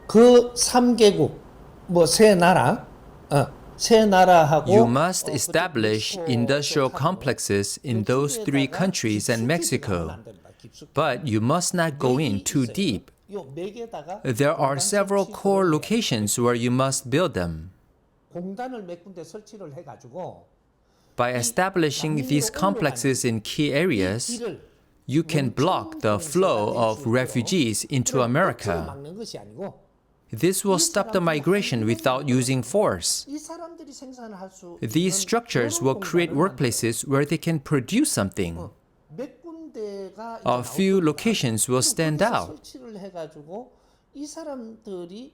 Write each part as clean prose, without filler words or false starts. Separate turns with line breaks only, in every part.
그 3개국 세 나라 세 나라하고
You must establish industrial complexes in those three countries and Mexico, but you must not go in too deep. There are several core locations where you must build them.
공단을 몇 군데 설치를 해가지고
By establishing these complexes in key areas, you can block the flow of refugees into America.
막는 것이 아니고
This will stop the migration without using force.
이 사람들이 생산을 할 수
These structures will create workplaces where they can produce something.
몇 군데가
A few locations will stand out.
설치를 해가지고 이 사람들이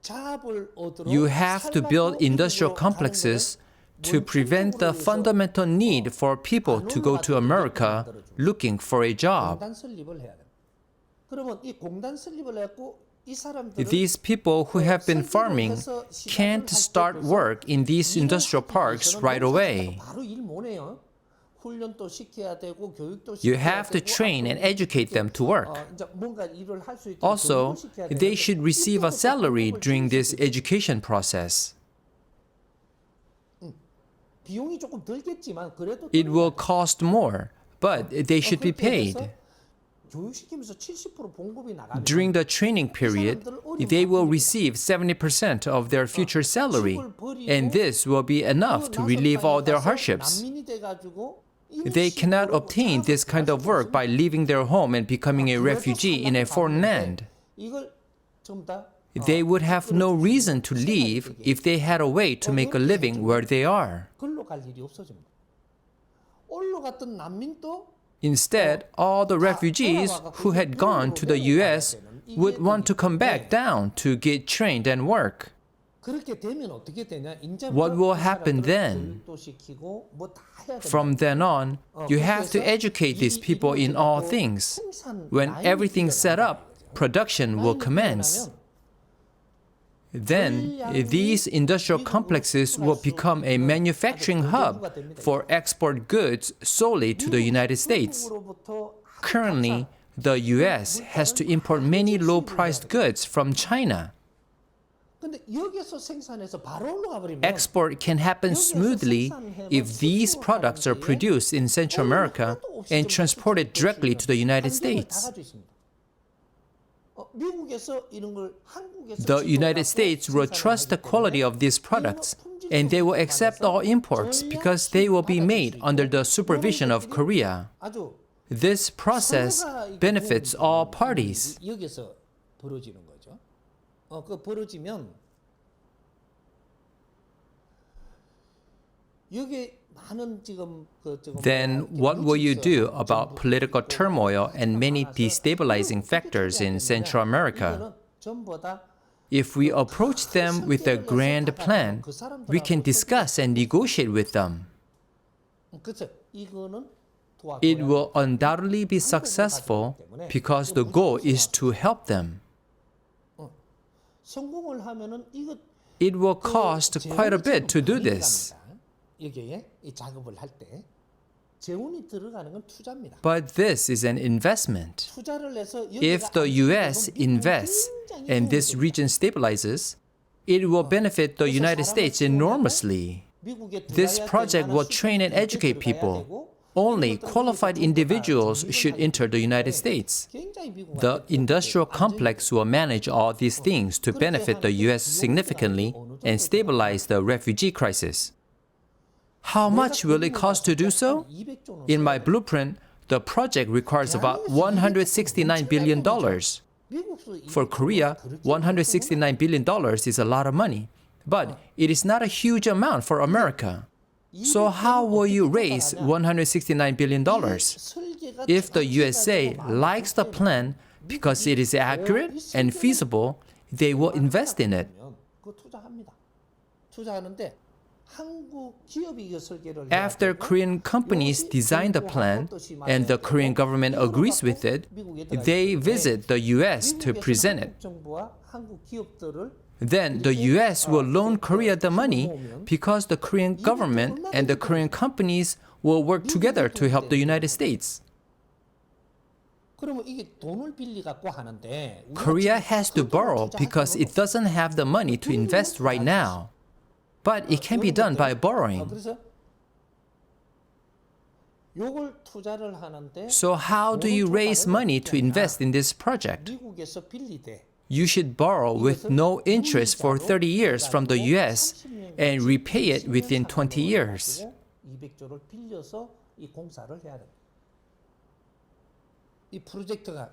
자합을 얻으러
You have to build industrial complexes to prevent the fundamental need for people to go to America looking for a job.
공단 설립을 해야 돼. 그러면 이 공단 설립을 해갖고 이 사람들은
These people who have been farming can't start work in these industrial parks right away.
바로 일 못해요. 훈련도 시켜야 되고 교육도
You
시켜야
have to
되고
train and educate them to work.
이제 뭔가 일을 할 수 있도록
Also,
교육을 시켜야
they
되는데
should receive a
이쪽으로
salary
조금
during this
줄일 수 있어요.
education process.
비용이 조금 들겠지만 그래도
It will cost more, but they should be paid.
교육시키면서 70% 봉급이 나가면
During the training period, they will receive 70% of their future salary, and this will be enough to relieve all their hardships.
난민이 돼가지고
They cannot obtain this kind of work by leaving their home and becoming a refugee in a foreign land.
이걸 전부 다
They would have no reason to leave if they had a way to make a living where they are.
글로 갈 일이 없어집니다. 올라갔던 난민도
Instead, all the refugees who had gone to the US would want to come back down to get trained and work.
그렇게 되면 어떻게 되냐?
What will happen then?
교육도 시키고 뭐 다 해야 된다.
From then on, you have to educate these people in all things. When everything's set up, production will commence. Then, these industrial complexes will become a manufacturing hub for export goods solely to the United States. Currently, the US has to import many low-priced goods from China.
근데 여기서 생산해서 바로 올라가 버리면
Export can happen smoothly if these products are produced in Central America and transported directly to the United States.
미국에서 이런 걸 한국에서
The United States will trust the quality of these products, and they will accept all imports because they will be made under the supervision of Korea.
아주
This process benefits all parties.
여기서 벌어지는 거죠. 그 벌어지면 여기 많은 지금
Then what will you do about political turmoil and many destabilizing factors in Central America?
전부 다
If we approach them with a grand plan, we can discuss and negotiate with them.
그렇죠. 이거는
It will undoubtedly be successful because the goal is to help them.
성공을 하면은 이거
It will cost quite a bit to do this.
여기에 이 작업을 할 때 재원이 들어가는 건 투자입니다.
But this is an investment.
투자를 해서
If the US invests and this region stabilizes, it will benefit the United States enormously. This project will train and educate people. Only qualified individuals should enter the United States. The industrial complex will manage all these things to benefit the US significantly and stabilize the refugee crisis. How much will it cost to do so? In my blueprint, the project requires about $169 billion. For Korea, $169 billion is a lot of money, but it is not a huge amount for America. So how will you raise $169 billion? If the USA likes the plan because it is accurate and feasible, they will invest in it. After Korean companies design the plan and the Korean government agrees with it, they visit the US to present it. Then the US will loan Korea the money because the Korean government and the Korean companies will work together to help the United States.
그러면 이게 돈을 빌리 갖고 하는데 우리가
Korea
지금
has to
그 돈을
borrow
투자할
because
수는
it doesn't have the money to invest right now. But it can be done by borrowing.
그래서 요걸 투자를 하는데
So how do you raise money to invest in this project?
미국에서 빌리되
You should borrow with no interest for 30 years from the US and repay it within 20 years.
200조를 빌려서 이 공사를 해야 돼. 이 프로젝트가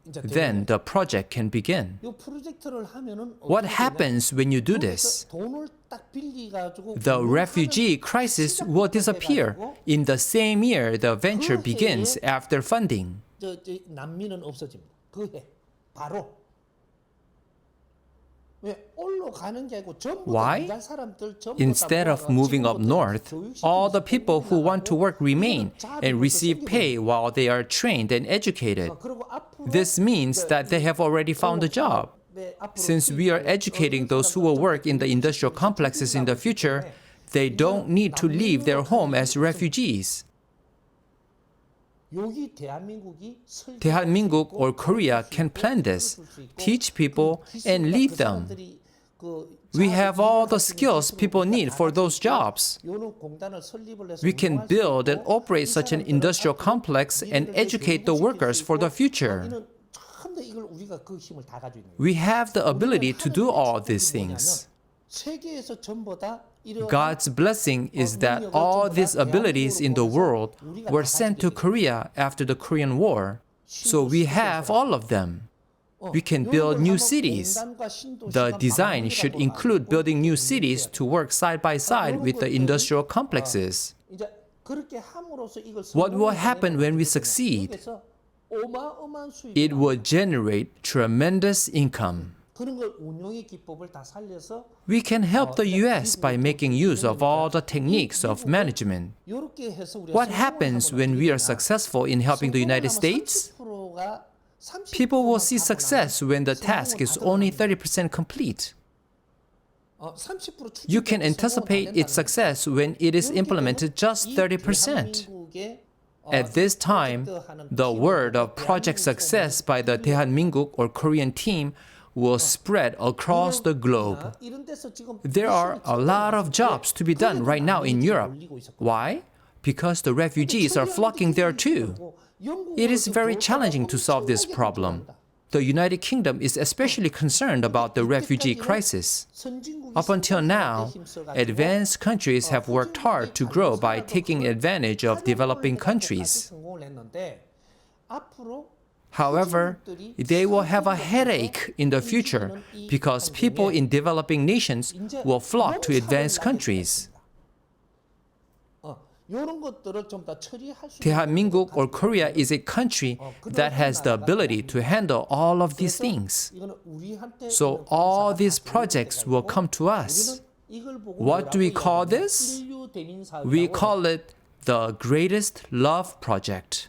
이제
Then the project can begin.
이 프로젝트를 하면은
What
어떻게
happens when you do
되냐?
this?
돈을 딱 빌리 가지고
The refugee crisis will disappear in the same year the venture begins after funding.
저 난민은 없어집니다. 그 해 바로 왜 올라가는 게 아니고 전부
Why?
일반 사람들 전부
Instead of moving up north, all the people who want to work remain and receive pay while they are trained and educated. This means that they have already found a job. Since we are educating those who will work in the industrial complexes in the future, they don't need to leave their home as refugees.
여기 대한민국이
대한민국 or Korea can plan this, teach people, and lead them. We have all the skills people need for those jobs. We can build and operate such an industrial complex and educate the workers for the future. We have the ability to do all these things. God's blessing is that all these abilities in the world were sent to Korea after the Korean War. So we have all of them. We can build new cities. The design should include building new cities to work side by side with the industrial complexes. What will happen when we succeed? It will generate tremendous income. We can help the US by making use of all the techniques of management. What happens when we are successful in helping the United States? People will see success when the task is only 30% complete. You can anticipate its success when it is implemented just 30%. At this time, the word of project success by the Daehanminguk or Korean team will spread across the globe. There are a lot of jobs to be done right now in Europe. Why? Because the refugees are flocking there too. It is very challenging to solve this problem. The United Kingdom is especially concerned about the refugee crisis. Up until now, advanced countries have worked hard to grow by taking advantage of developing countries. However, they will have a headache in the future because people in developing nations will flock to advanced countries. Daehanminguk or Korea is a country that has the ability to handle all of these things. So all these projects will come to us. What do we call this? We call it the Greatest Love Project.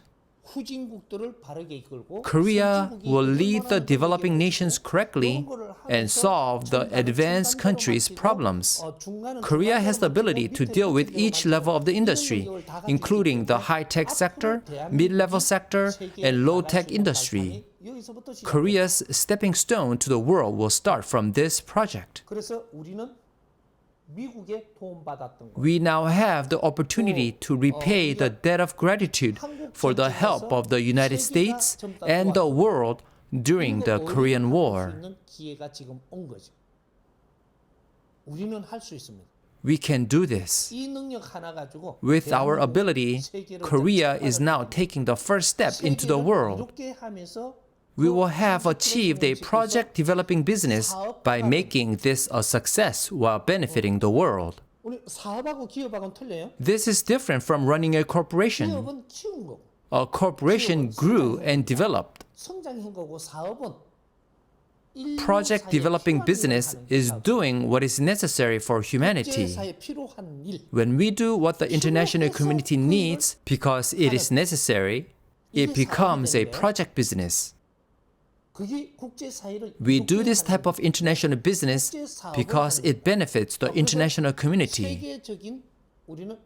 Korea will lead the developing nations correctly and solve the advanced countries' problems. Korea has the ability to deal with each level of the industry, including the high-tech sector, mid-level sector, and low-tech industry. Korea's stepping stone to the world will start from this project. We now have the opportunity to repay the debt of gratitude for the help of the United States and the world during the Korean War. We can do this. With our ability, Korea is now taking the first step into the world. We will have achieved a project developing business by making this a success while benefiting the world. This is different from running a corporation. A corporation grew and developed. Project developing business is doing what is necessary for humanity. When we do what the international community needs because it is necessary, it becomes a project business. We do this type of international business because it benefits the international community.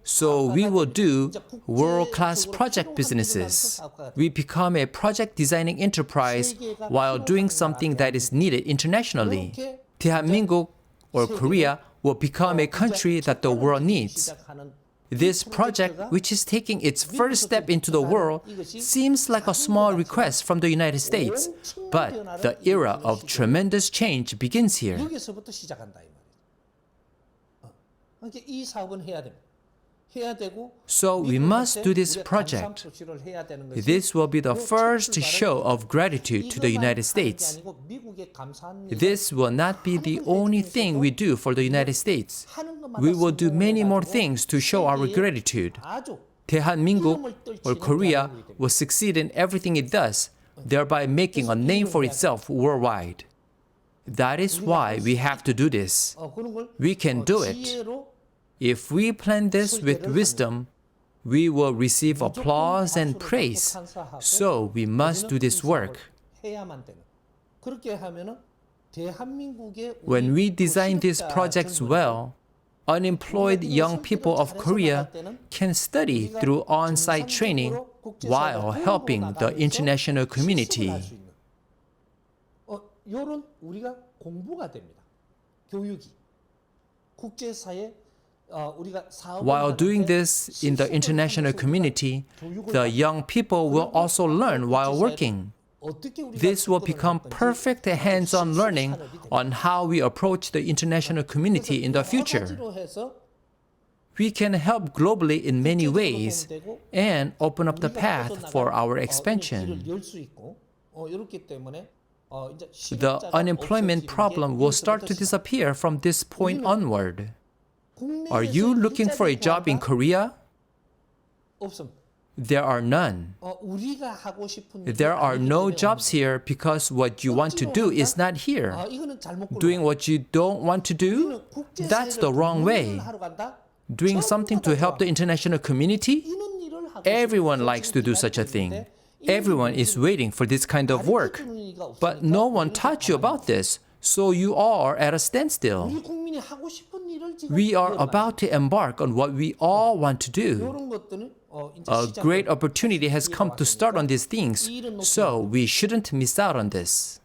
So we will do world-class project businesses. We become a project designing enterprise while doing something that is needed internationally. 대한민국 or Korea will become a country that the world needs. This project, which is taking its first step into the world, seems like a small request from the United States, but the era of tremendous change begins here.
여기서부터 시작한다 이 말이죠. 그러니까 이 사업은 해야 됩니다. 해야 되고
So we must do this project. This will be the first show of gratitude to the United States. This will not be the only thing we do for the United States. We will do many more things to show our gratitude. 대한민국 or Korea will succeed in everything it does, thereby making a name for itself worldwide. That is why we have to do this. We can do it. If we plan this with wisdom, we will receive applause and praise. So we must do this work. When we design these projects well, unemployed young people of Korea can study through on-site training while helping the international community.
이런 우리가 공부가 됩니다. 교육이 국제사회
While doing this in the international community, the young people will also learn while working. This will become perfect hands-on learning on how we approach the international community in the future. We can help globally in many ways and open up the path for our expansion. The unemployment problem will start to disappear from this point onward. Are you looking for a job in Korea? There are none. There are no jobs here because what you want to do is not here. Doing what you don't want to do? That's the wrong way. Doing something to help the international community? Everyone likes to do such a thing. Everyone is waiting for this kind of work. But no one taught you about this, so you are at a standstill. We are about to embark on what we all want to do. A great opportunity has come to start on these things, so we shouldn't miss out on this.